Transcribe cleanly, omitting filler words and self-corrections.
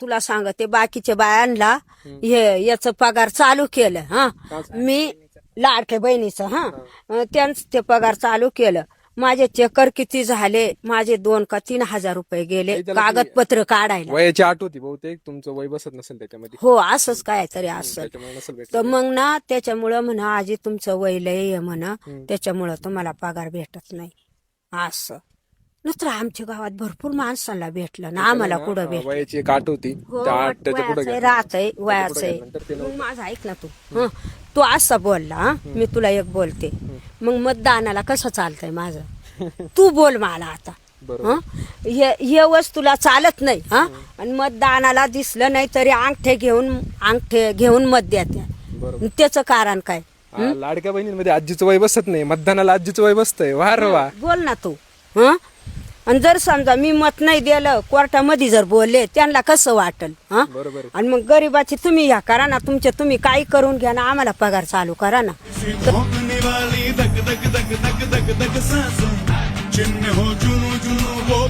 तुला सांगते बाकीच्या बायांना याचं पगार चालू केलं हा मी लाडक्या बहिणीचं हा त्यांचं ते पगार चालू केलं. माझे चक्कर किती झाले, माझे 2 का 3 हजार रुपये गेले कागदपत्र काढायला. वयाची आठ होती बहुतेक, तुमचं वय बसत नसेल त्याच्यामध्ये. हो असंच काय तरी असं. त्याच्यामुळे नसेल भेटलं. तर मग ना त्याच्यामुळं म्हणा आजी तुमचं वय लय आहे म्हणा, त्याच्यामुळं तुम्हाला पगार भेटत नाही असं. नंतर आमच्या गावात भरपूर माणसाला भेटलं ना, आम्हाला कुठं भेटलं. वयाची एक आठ होती, त्या आठ त्याच्या पुढे राहत आहे वयाच आहे. माझं ऐक ना तू तू असा बोलला मी तुला एक बोलते. मग मतदानाला कसं चालतंय माझं तू बोल मला आता. हे वस्तूला चालत नाही हा, आणि मतदानाला दिसलं नाही तरी अंगठे घेऊन मत द्या. त्याचं कारण काय? लाडक्या बहिणींमध्ये आजीचं वय बसत नाही, मतदानाला आजीचं वय बसतंय. वा बोल ना तू. आणि जर समजा मी मत नाही दिलं, कोर्टामध्ये जर बोलले त्यांना कसं वाटल हा. आणि मग गरीबाची तुम्ही ह्या करा ना, तुम्ही काही करून घ्या ना, आम्हाला पगार चालू करा ना. चिन्ह हो जुनू जुनू